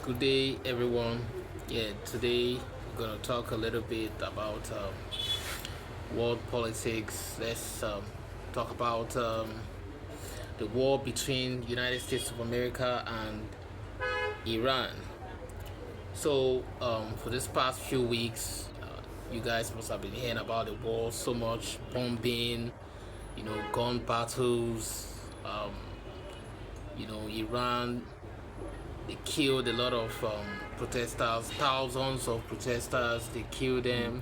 Good day, everyone. Today we're gonna talk a little bit about world politics. Let's talk about the war between United States of America and Iran. For this past few weeks, you guys must have been hearing about the war. So much bombing, gun battles. Iran, they killed a lot of protesters, thousands of protesters. They killed them,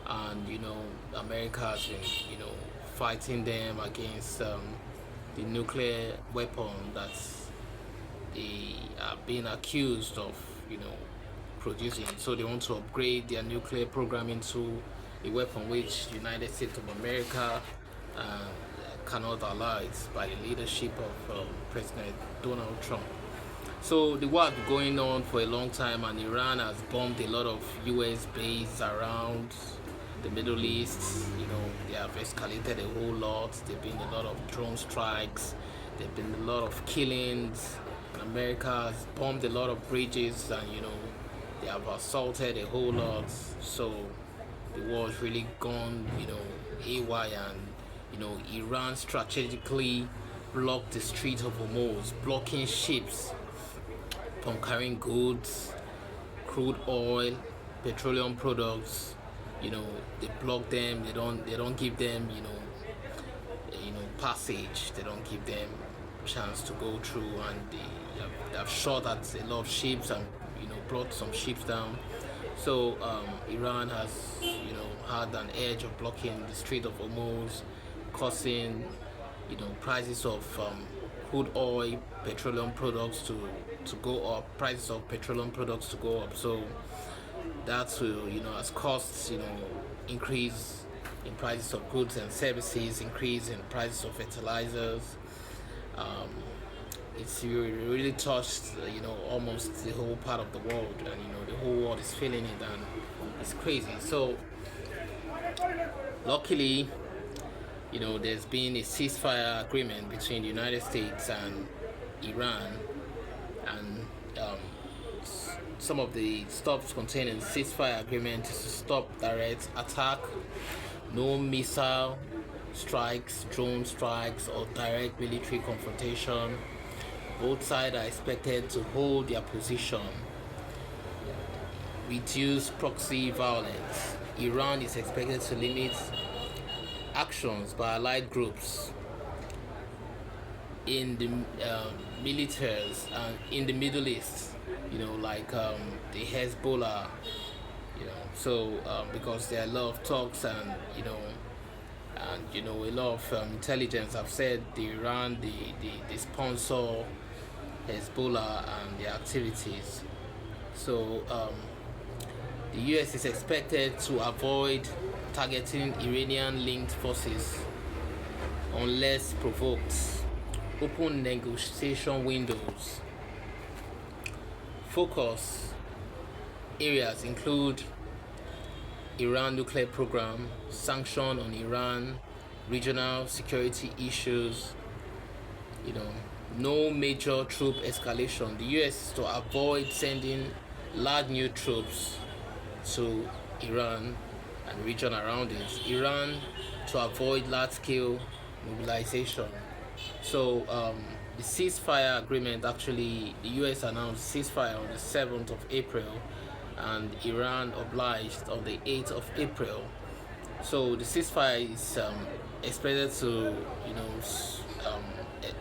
and America has been fighting them against the nuclear weapon that they are being accused of producing. So they want to upgrade their nuclear program into a weapon which United States of America cannot allow it by the leadership of President Donald Trump. So the war has been going on for a long time, and Iran has bombed a lot of U.S. bases around the Middle East. They have escalated a whole lot. There've been a lot of drone strikes. There've been a lot of killings. And America has bombed a lot of bridges, and they have assaulted a whole lot. So the war has really gone, AY, and Iran strategically blocked the Strait of Hormuz, blocking ships from carrying goods, crude oil, petroleum products. They block them. They don't give them passage. They don't give them chance to go through, and they have shot at a lot of ships and brought some ships down. So Iran has had an edge of blocking the Strait of Hormuz, causing prices of crude oil, petroleum products to go up, prices of petroleum products to go up. So that will has caused increase in prices of goods and services, increase in prices of fertilizers. um, it's really touched almost the whole part of the world, and the whole world is feeling it, and it's crazy. So luckily, there's been a ceasefire agreement between the United States and Iran, and some of the stops contained in the ceasefire agreement is to stop direct attack, no missile strikes, drone strikes, or direct military confrontation. Both sides are expected to hold their position, reduce proxy violence. Iran is expected to limit actions by allied groups in the militaries and in the Middle East, like the Hezbollah, because there are a lot of talks, and a lot of intelligence have said the Iran, the sponsor Hezbollah and their activities. So the US is expected to avoid targeting Iranian-linked forces unless provoked. Open negotiation windows. Focus areas include Iran nuclear program, sanction on Iran, regional security issues, no major troop escalation. The US is to avoid sending large new troops to Iran and region around it. Iran to avoid large-scale mobilization. So the ceasefire agreement, actually, the US announced ceasefire on the 7th of April, and Iran obliged on the 8th of April. So the ceasefire is expected to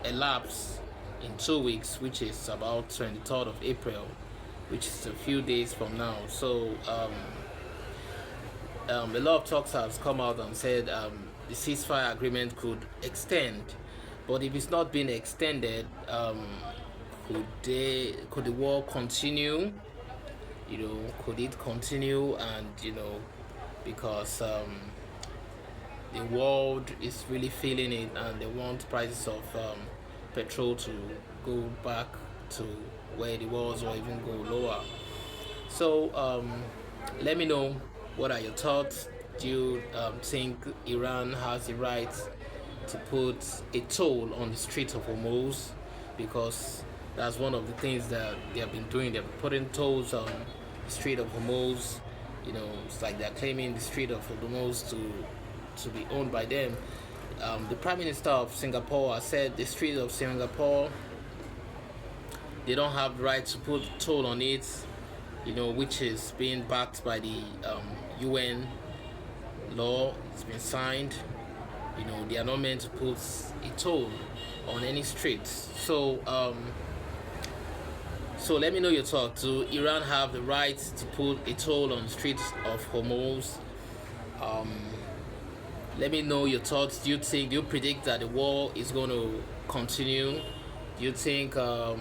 elapse in 2 weeks, which is about 23rd of April, which is a few days from now. So a lot of talks have come out and said the ceasefire agreement could extend, but if it's not being extended, could the war continue? Could it continue? And because the world is really feeling it, and they want prices of petrol to go back to where it was, or even go lower. So let me know, what are your thoughts? Do you think Iran has the right to put a toll on the Strait of Hormuz? Because That's one of the things that they have been doing. They're putting tolls on the Strait of Hormuz. You know, it's like they're claiming the Strait of Hormuz to be owned by them. The Prime Minister of Singapore has said the Strait of Singapore, they don't have the right to put toll on it, you know, which is being backed by the UN law. It's been signed. You know, they are not meant to put a toll on any streets. So let me know your thought. Do Iran have the right to put a toll on the streets of Hormuz? Let me know your thoughts. Do you predict that the war is going to continue? Do you think who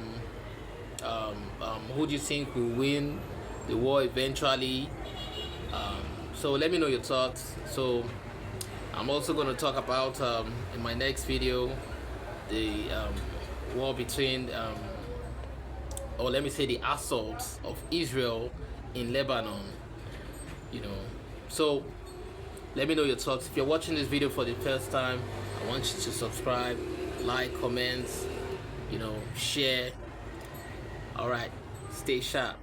do you think will win the war eventually? So let me know your thoughts. So I'm also going to talk about in my next video the war between or let me say the assaults of Israel in Lebanon. You know, so let me know your thoughts. If you're watching this video for the first time, I want you to subscribe, like, comment, you know, share. All right, stay sharp.